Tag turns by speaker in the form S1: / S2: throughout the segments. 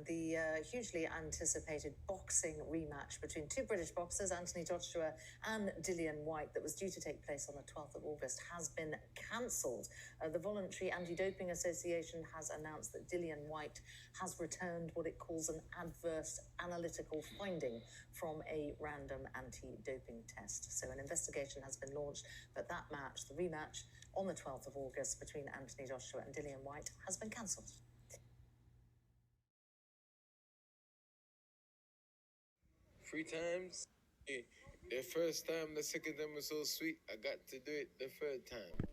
S1: and the hugely anticipated boxing rematch between two British boxers, Anthony Joshua and Dillian Whyte, that was due to take place on the 12th of August, has been cancelled. The Voluntary Anti-Doping Association has announced that Dillian Whyte has returned what it calls an adverse analytical finding from a random anti-doping test. So an investigation has been launched, but that match, the rematch on the 12th of August between Anthony Joshua and Dillian Whyte, has been cancelled.
S2: Three times. The first time, the second time was so sweet, I got to do it the third time.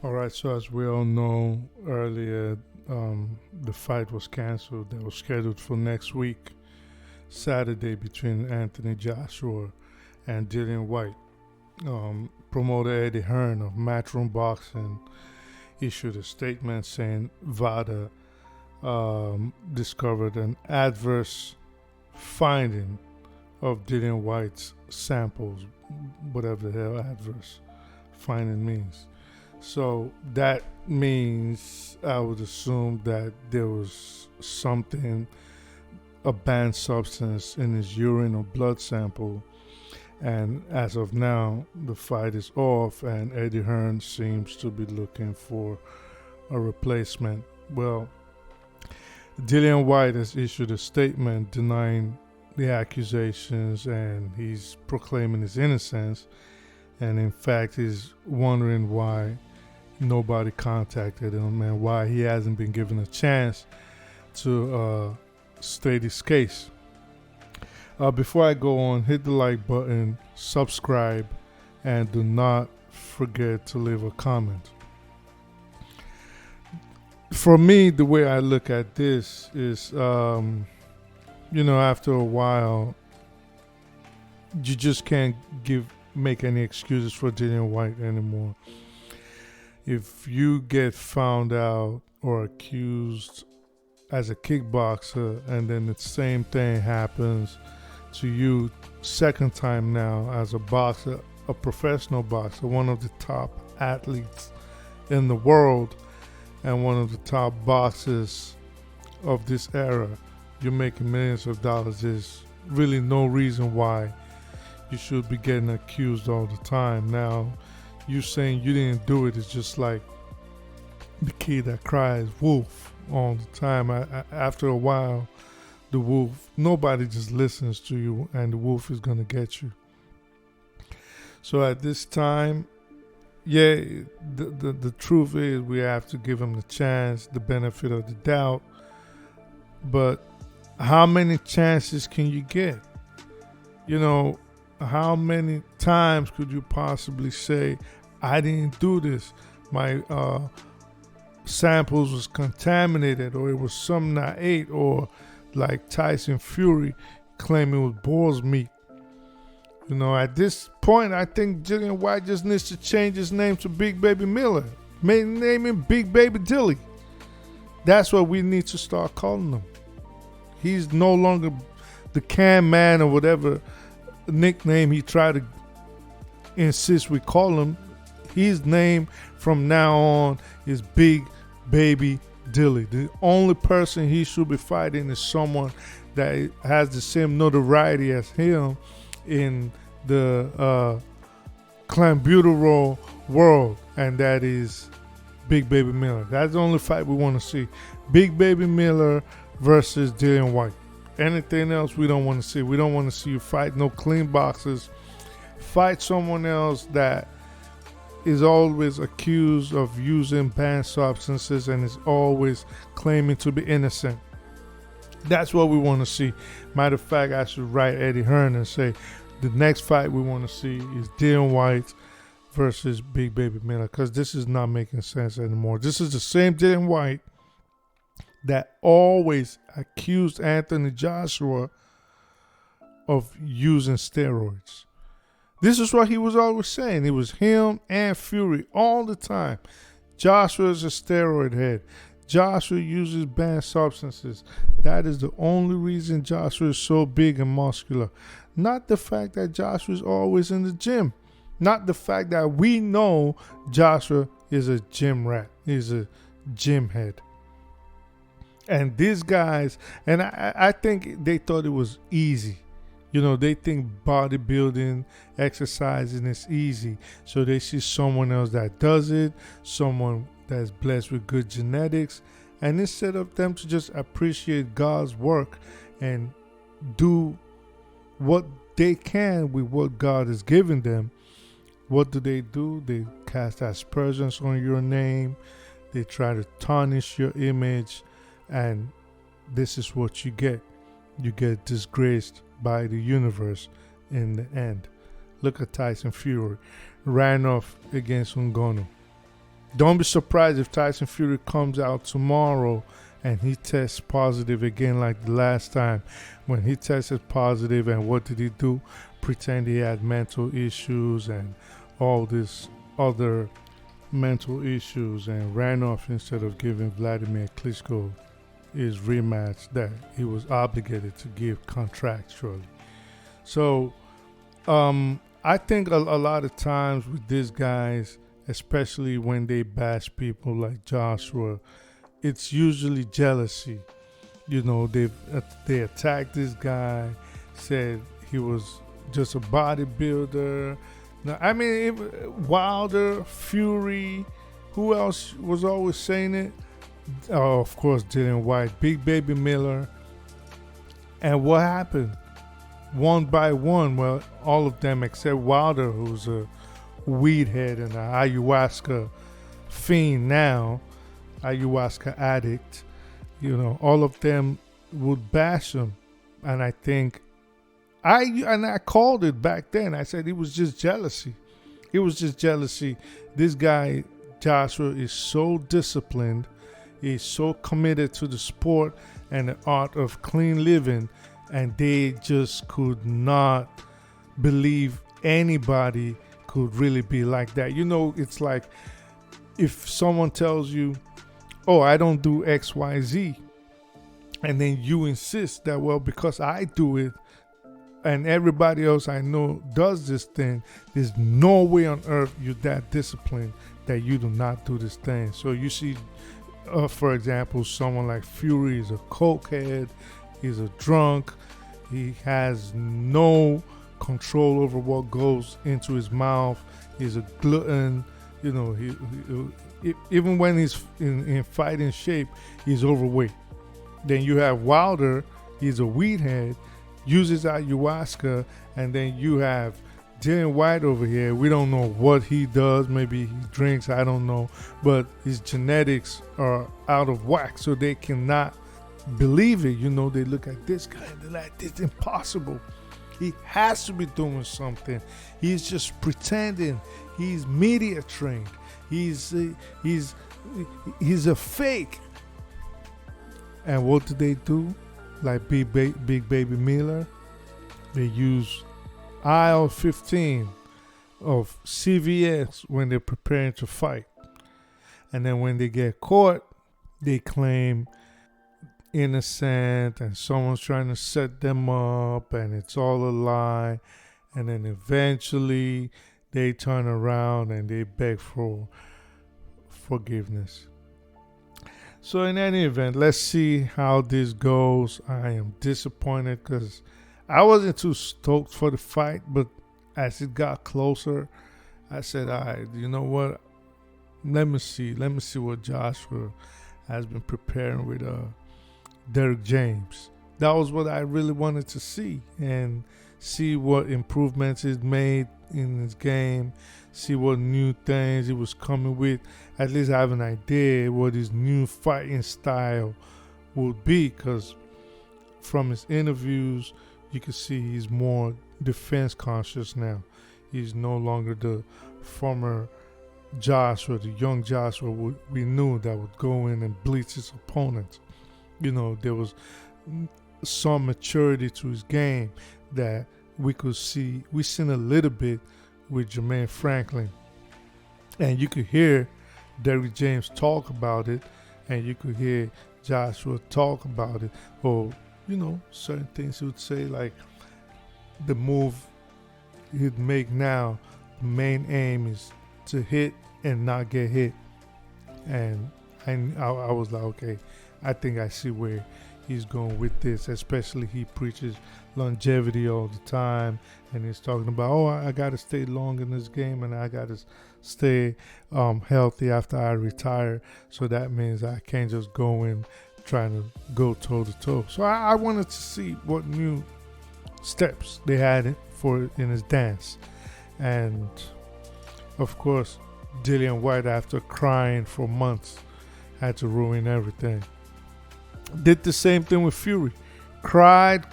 S3: All right, so as we all know earlier, the fight was canceled. That was scheduled for next week, Saturday, between Anthony Joshua and Dillian Whyte. Promoter Eddie Hearn of Matchroom Boxing issued a statement saying VADA discovered an adverse finding of Dillian Whyte's samples, whatever the hell adverse finding means. So that means, I would assume, that there was something, a banned substance in his urine or blood sample. And as of now, the fight is off, and Eddie Hearn seems to be looking for a replacement. Well, Dillian Whyte has issued a statement denying the accusations, and he's proclaiming his innocence. And in fact, he's wondering why nobody contacted him and why he hasn't been given a chance to state his case. Before I go on, hit the like button, subscribe, and do not forget to leave a comment. For me, the way I look at this is, after a while, you just can't make any excuses for Dillian Whyte anymore. If you get found out or accused as a kickboxer, and then the same thing happens to you second time now as a boxer, a professional boxer, one of the top athletes in the world and one of the top boxers of this era, you're making millions of dollars. There's really no reason why you should be getting accused all the time. Now, you saying you didn't do it is just like the kid that cries wolf all the time. After a while, the wolf, nobody just listens to you, and the wolf is going to get you. So at this time, the truth is we have to give him the chance, the benefit of the doubt. But how many chances can you get? How many times could you possibly say, I didn't do this, my samples was contaminated, or it was something I ate, or like Tyson Fury claiming it was boar's meat? At this point, I think Dillian Whyte just needs to change his name to Big Baby Miller. Name him Big Baby Dilly. That's what we need to start calling him. He's no longer the Can Man or whatever nickname he tried to insist we call him. His name from now on is Big Baby Dilly. The only person he should be fighting is someone that has the same notoriety as him in the clenbuterol world, and that is Big Baby Miller. That's the only fight we want to see. Big Baby Miller versus Dillian Whyte. Anything else we don't want to see. We don't want to see you fight no clean boxers. Fight someone else that is always accused of using banned substances and is always claiming to be innocent. That's what we want to see. Matter of fact, I should write Eddie Hearn and say the next fight we want to see is Dillian Whyte versus Big Baby Miller, because this is not making sense anymore. This is the same Dillian Whyte that always accused Anthony Joshua of using steroids. This is what he was always saying. It was him and Fury all the time. Joshua is a steroid head. Joshua uses banned substances. That is the only reason Joshua is so big and muscular. Not the fact that Joshua is always in the gym. Not the fact that we know Joshua is a gym rat. He's a gym head. And these guys, and I think they thought it was easy. They think bodybuilding, exercising is easy. So they see someone else that does it, someone that's blessed with good genetics. And instead of them to just appreciate God's work and do what they can with what God has given them, what do? They cast aspersions on your name. They try to tarnish your image. And this is what you get. You get disgraced by the universe in the end. Look at Tyson Fury. Ran off against Ngannou. Don't be surprised if Tyson Fury comes out tomorrow and he tests positive again like the last time. When he tested positive, and what did he do? Pretend he had mental issues and all this other mental issues, and ran off instead of giving Vladimir Klitschko his rematch that he was obligated to give contractually. So I think a lot of times with these guys, especially when they bash people like Joshua, it's usually jealousy. They attacked this guy, said he was just a bodybuilder. Now, I mean, Wilder, Fury, who else was always saying it? Oh, of course, Dillian Whyte, Big Baby Miller. And what happened? One by one, well, all of them except Wilder, who's a weed head and an ayahuasca fiend now, ayahuasca addict, all of them would bash him. And I think, I called it back then. I said it was just jealousy. It was just jealousy. This guy, Joshua, is so disciplined. He's so committed to the sport and the art of clean living, and they just could not believe anybody could really be like that. It's like if someone tells you, oh, I don't do X, Y, Z, and then you insist that, well, because I do it and everybody else I know does this thing, there's no way on earth you're that disciplined that you do not do this thing. So you see, for example, someone like Fury is a cokehead, he's a drunk, he has no control over what goes into his mouth, he's a glutton, even when he's in fighting shape, he's overweight. Then you have Wilder, he's a weed head, uses ayahuasca, and then you have Dillian Whyte over here. We don't know what he does. Maybe he drinks, I don't know. But his genetics are out of whack, so they cannot believe it. They look at this guy and they're like, this is impossible. He has to be doing something. He's just pretending. He's media trained. He's a fake. And what do? Like Big Baby Miller, they use aisle 15 of CVS when they're preparing to fight. And then when they get caught, they claim innocent and someone's trying to set them up and it's all a lie. And then eventually they turn around and they beg for forgiveness. So in any event, let's see how this goes. I am disappointed because I wasn't too stoked for the fight, but as it got closer, I said, all right, you know what? Let me see what Joshua has been preparing with Derek James. That was what I really wanted to see, and see what improvements he's made in his game, see what new things he was coming with. At least I have an idea what his new fighting style would be, because from his interviews, you can see he's more defense conscious now. He's no longer the former Joshua, the young Joshua we knew that would go in and bleach his opponents. There was some maturity to his game that we could see. We seen a little bit with Jermaine Franklin, and you could hear Derrick James talk about it, and you could hear Joshua talk about it, or certain things he would say, like the move he'd make now, the main aim is to hit and not get hit. And I was like, okay, I think I see where he's going with this. Especially he preaches longevity all the time, and he's talking about, oh, I got to stay long in this game, and I got to stay healthy after I retire. So that means I can't just go in trying to go toe to toe. So I wanted to see what new steps they had in his dance. And of course, Dillian Whyte, after crying for months, had to ruin everything. Did the same thing with Fury. Cried.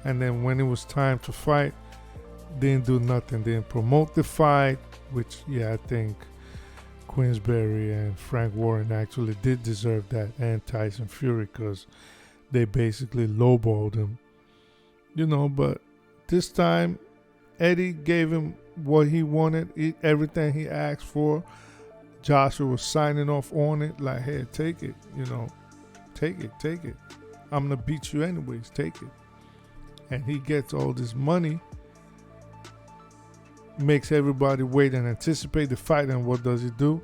S3: And then when it was time to fight, didn't do nothing. Didn't promote the fight, which, I think Queensberry and Frank Warren actually did deserve that, and Tyson Fury, because they basically lowballed him. But this time, Eddie gave him what he wanted, everything he asked for. Joshua was signing off on it, like, hey, take it, take it. I'm going to beat you anyways, take it. And he gets all this money, makes everybody wait and anticipate the fight, and what does he do?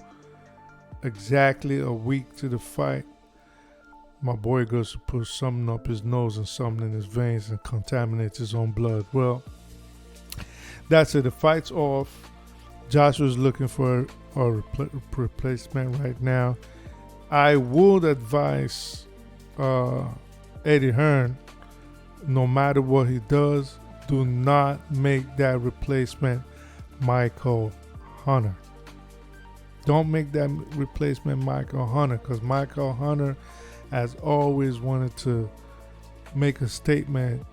S3: Exactly a week to the fight, my boy goes to put something up his nose and something in his veins and contaminates his own blood. Well, that's it. The fight's off. Joshua's looking for a replacement right now. I would advise Eddie Hearn, no matter what he does, do not make that replacement Michael Hunter. Don't make that replacement Michael Hunter, because Michael Hunter has always wanted to make a statement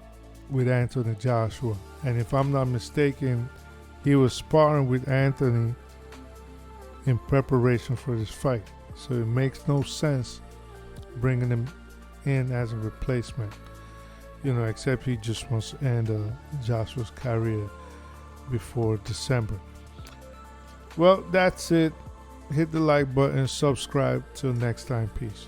S3: with Anthony Joshua. And if I'm not mistaken, he was sparring with Anthony in preparation for this fight. So it makes no sense bringing him in as a replacement, except he just wants to end Joshua's career before December. Well, that's it. Hit the like button, subscribe. Till next time, peace.